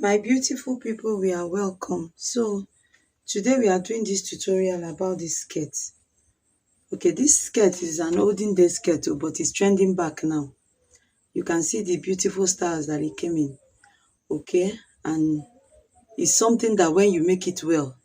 My beautiful people, we are welcome. So today we are doing this tutorial about this skirt. Okay, this skirt is an olden day skirt, but it's trending back now. You can see the beautiful styles that it came in. Okay, and it's something that when you make it well,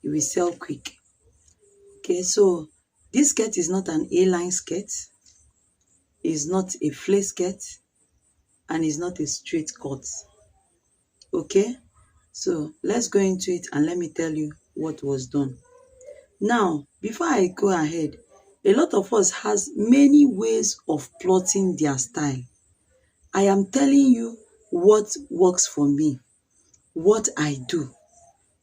it will sell quick. Okay, so this skirt is not an A-line skirt, it's not a flare skirt, and it's not a straight cut. Okay, so let's go into it and let me tell you what was done. Now, before I go ahead, a lot of us has many ways of plotting their style. I am telling you what works for me, what I do.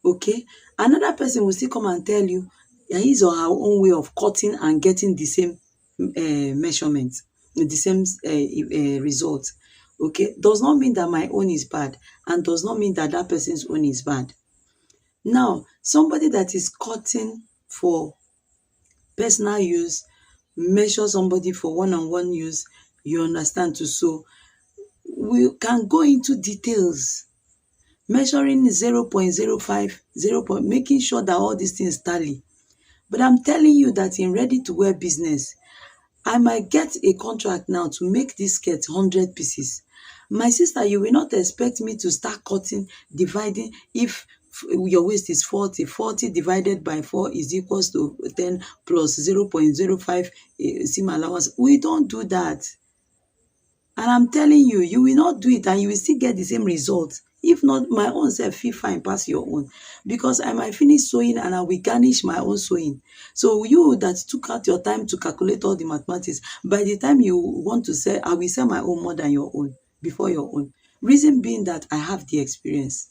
Okay? Another person will still come and tell you his or her own way of cutting and getting the same measurement, the same result. Okay? Does not mean that my own is bad and does not mean that that person's own is bad. Now, somebody that is cutting for personal use, measure somebody for one-on-one use, you understand too. So we can go into details, measuring 0.05, making sure that all these things tally. But I'm telling you that in ready-to-wear business, I might get a contract now to make this skirt 100 pieces. My sister, you will not expect me to start cutting, dividing. If your waist is 40, 40 divided by 4 is equals to 10 plus 0.05 seam allowance. We don't do that. And I'm telling you, you will not do it and you will still get the same result. If not, my own self feel fine pass your own. Because I might finish sewing and I will garnish my own sewing. So you that took out your time to calculate all the mathematics, by the time you want to sell, I will sell my own more than your own, before your own. Reason being that I have the experience.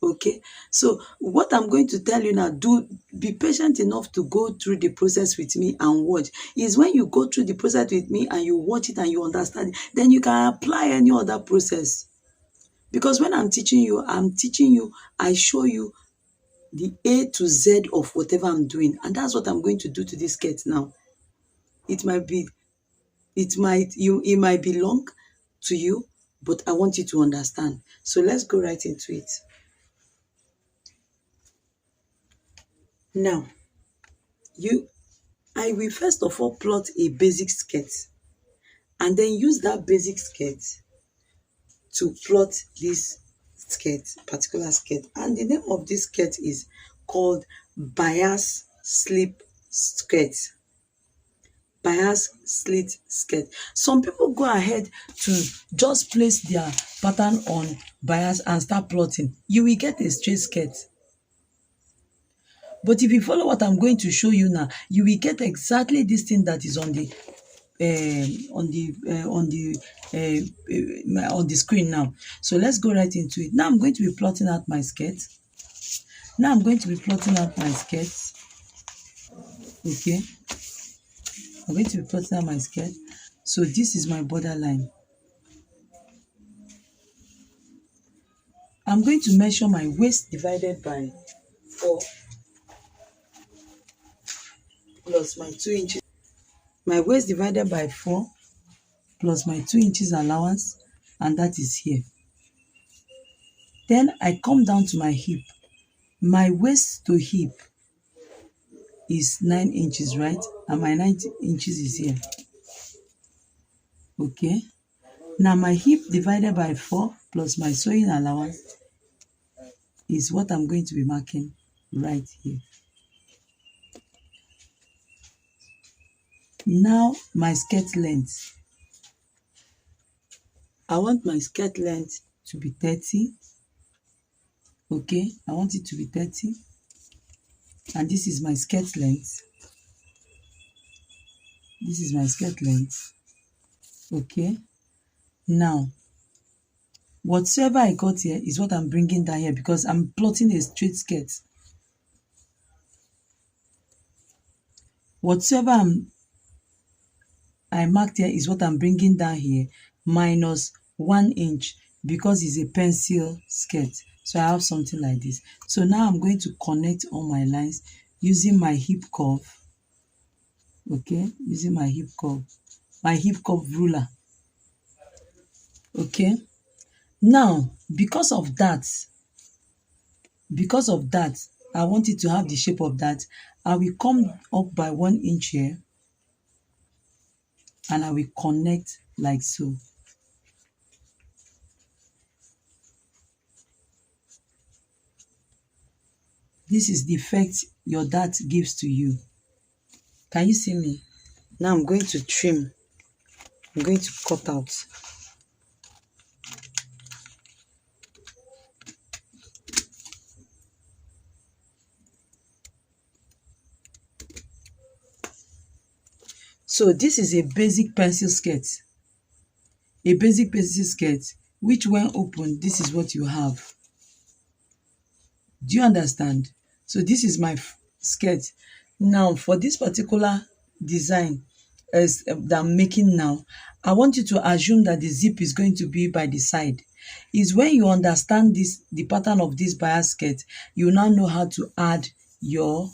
Okay, so what I'm going to tell you now, be patient enough to go through the process with me and watch. Is when you go through the process with me and you watch it and you understand it, then you can apply any other process. Because when I'm teaching you, I show you the A to Z of whatever I'm doing, and that's what I'm going to do to this skirt now. It might be long to you, but I want you to understand. So let's go right into it. Now, I will first of all plot a basic skirt and then use that basic skirt to plot this particular skirt. And the name of this skirt is called bias slip skirt. Bias slit skirt. Some people go ahead to just place their pattern on bias and start plotting. You will get a straight skirt. But if you follow what I'm going to show you now, you will get exactly this thing that is on the screen now. So let's go right into it. Now I'm going to be plotting out my skirt. Okay, I'm going to be plotting out my skirt. So this is my borderline. I'm going to measure my waist divided by 4 plus my 2 inches. My waist divided by 4 plus my 2 inches allowance, and that is here. Then I come down to my hip. My waist to hip is 9 inches, right? And my 9 inches is here. Okay. Now my hip divided by 4 plus my sewing allowance is what I'm going to be marking right here. Now my skirt length. I want my skirt length to be 30. Okay, I want it to be 30. And this is my skirt length. This is my skirt length. Okay. Now, whatsoever I got here is what I'm bringing down here because I'm plotting a straight skirt. Whatsoever I marked here is what I'm bringing down here, minus 1 inch because it's a pencil skirt. So I have something like this. So now I'm going to connect all my lines using my hip curve. Okay, using my hip curve ruler. Okay, now because of that, because of that, I want it to have the shape of that. I will come up by 1 inch here and I will connect like so. This is the effect your dart gives to you. Can you see me? Now I'm going to trim. I'm going to cut out. So this is a basic pencil skirt. A basic pencil skirt, which when open, this is what you have. Do you understand? So this is my skirt. Now for this particular design that I'm making now, I want you to assume that the zip is going to be by the side. Is when you understand this, the pattern of this bias skirt, you now know how to add your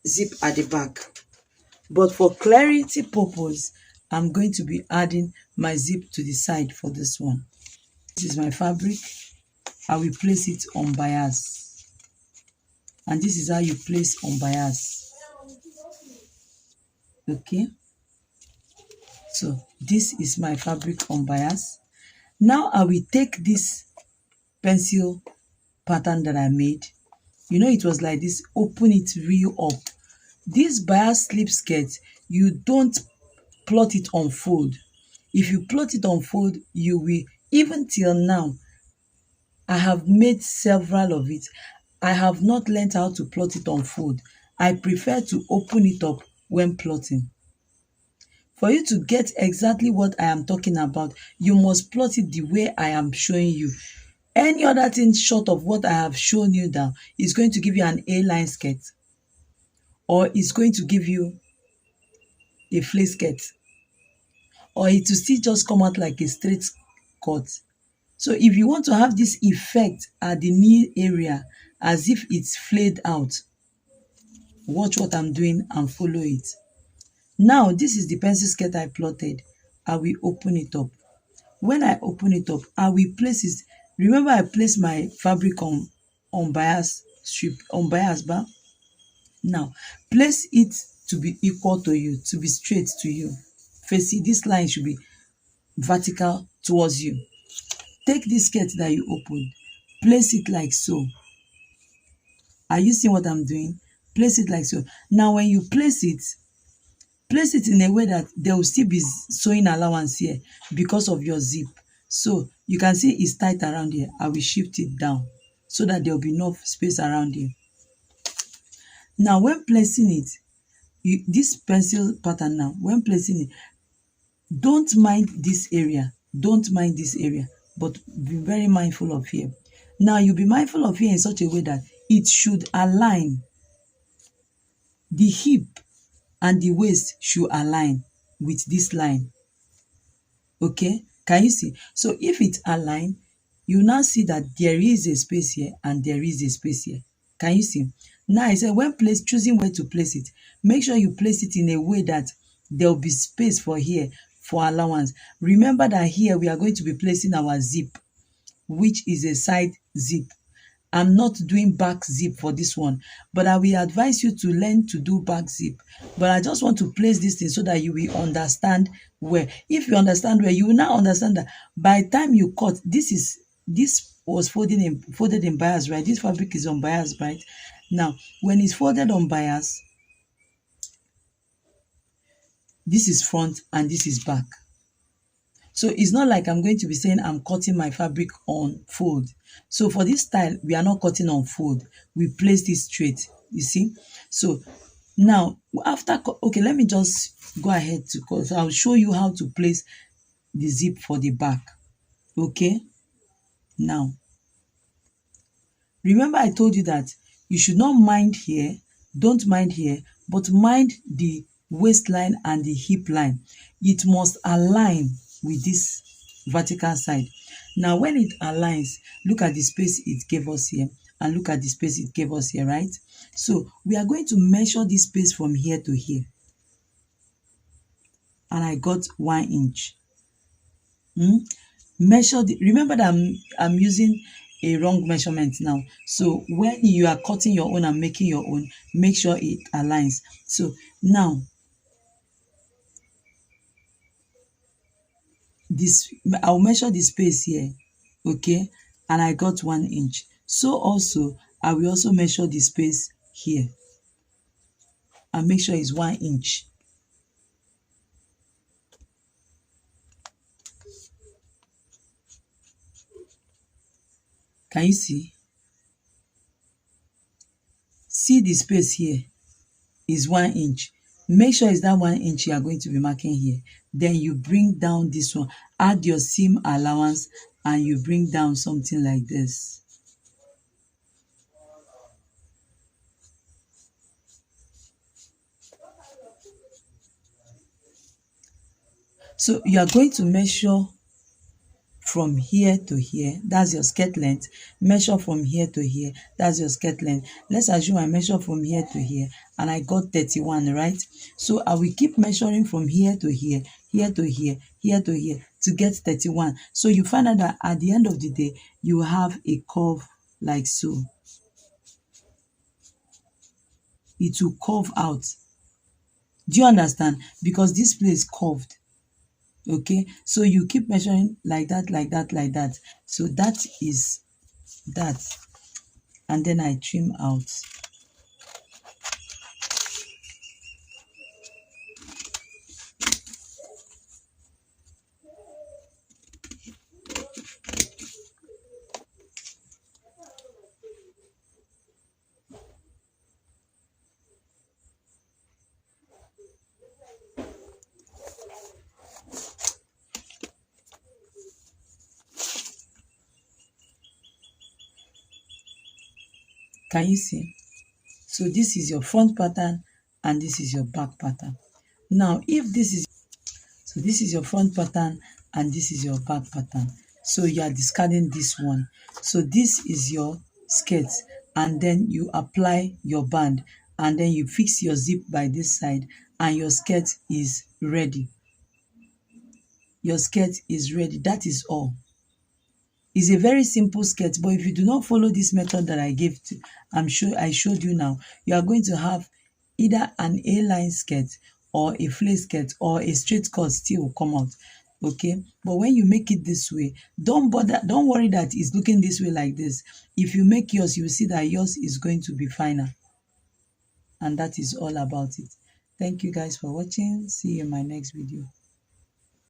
zip at the back. But for clarity purpose, I'm going to be adding my zip to the side for this one. This is my fabric. I will place it on bias. And this is how you place on bias. Okay. So this is my fabric on bias. Now I will take this pencil pattern that I made. You know, it was like this, open it real up. This bias slip skirt, you don't plot it on fold. If you plot it on fold, you will, even till now, I have made several of it. I have not learned how to plot it on fold. I prefer to open it up when plotting. For you to get exactly what I am talking about, you must plot it the way I am showing you. Any other thing short of what I have shown you now is going to give you an A-line skirt, or it's going to give you a flare skirt, or it will still just come out like a straight cut. So if you want to have this effect at the knee area as if it's flayed out, watch what I'm doing and follow it. Now this is the pencil skirt I plotted. I will open it up. When I open it up, I will place it. Remember, I placed my fabric on bias strip, on bias bar. Now place it to be equal to you, to be straight to you. Facing this line should be vertical towards you. Take this skirt that you opened, place it like so. Are you seeing what I'm doing? Place it like so. Now when you place it in a way that there will still be sewing allowance here because of your zip. So you can see it's tight around here. I will shift it down so that there will be enough space around here. Now when placing it, this pencil pattern now, when placing it, don't mind this area. Don't mind this area, but be very mindful of here. Now you'll be mindful of here in such a way that it should align. The hip and the waist should align with this line. Okay, can you see? So if it align, you now see that there is a space here and there is a space here. Can you see? Now I said when choosing where to place it, make sure you place it in a way that there will be space for here for allowance. Remember that here we are going to be placing our zip, which is a side zip. I'm not doing back zip for this one, but I will advise you to learn to do back zip. But I just want to place this thing so that you will understand where. If you understand where, you will now understand that by the time you cut, this was folded in bias, right? This fabric is on bias, right? Now, when it's folded on bias, this is front and this is back. So it's not like I'm going to be saying I'm cutting my fabric on fold. So for this style, we are not cutting on fold. We place this straight, you see? So now, okay, let me just go ahead to cut. So I'll show you how to place the zip for the back, okay? Now, remember I told you that you should not mind here, don't mind here, but mind the waistline and the hip line. It must align with this vertical side. Now when it aligns, look at the space it gave us here and look at the space it gave us here, right? So we are going to measure this space from here to here. And I got 1 inch. Measure the, remember that I'm using a wrong measurement now. So when you are cutting your own and making your own, make sure it aligns. So now this, I'll measure the space here, okay, and I got 1 inch. So also I will also measure the space here and make sure it's 1 inch. Can you see the space here is 1 inch. Make sure it's that 1 inch you are going to be marking here. Then you bring down this one, add your seam allowance, and you bring down something like this. So you are going to measure from here to here, that's your skirt length. Measure from here to here, that's your skirt length. Let's assume I measure from here to here and I got 31, right? So I will keep measuring from here to here, here to here, here to here to get 31. So you find out that at the end of the day you have a curve like so. It will curve out. Do you understand? Because this place curved. Okay, so you keep measuring like that, like that, like that. So that is that, and then I trim out. Can you see? So this is your front pattern and this is your back pattern. Now if this is, so this is your front pattern and this is your back pattern, so you are discarding this one. So this is your skirt, and then you apply your band, and then you fix your zip by this side, and your skirt is ready. Your skirt is ready. That is all. It's a very simple skirt, but if you do not follow this method that I gave to, I showed you now, you are going to have either an A-line skirt or a flare skirt or a straight cut still will come out. Okay, but when you make it this way, don't worry that it's looking this way like this. If you make yours, you will see that yours is going to be finer, and that is all about it. Thank you guys for watching. See you in my next video.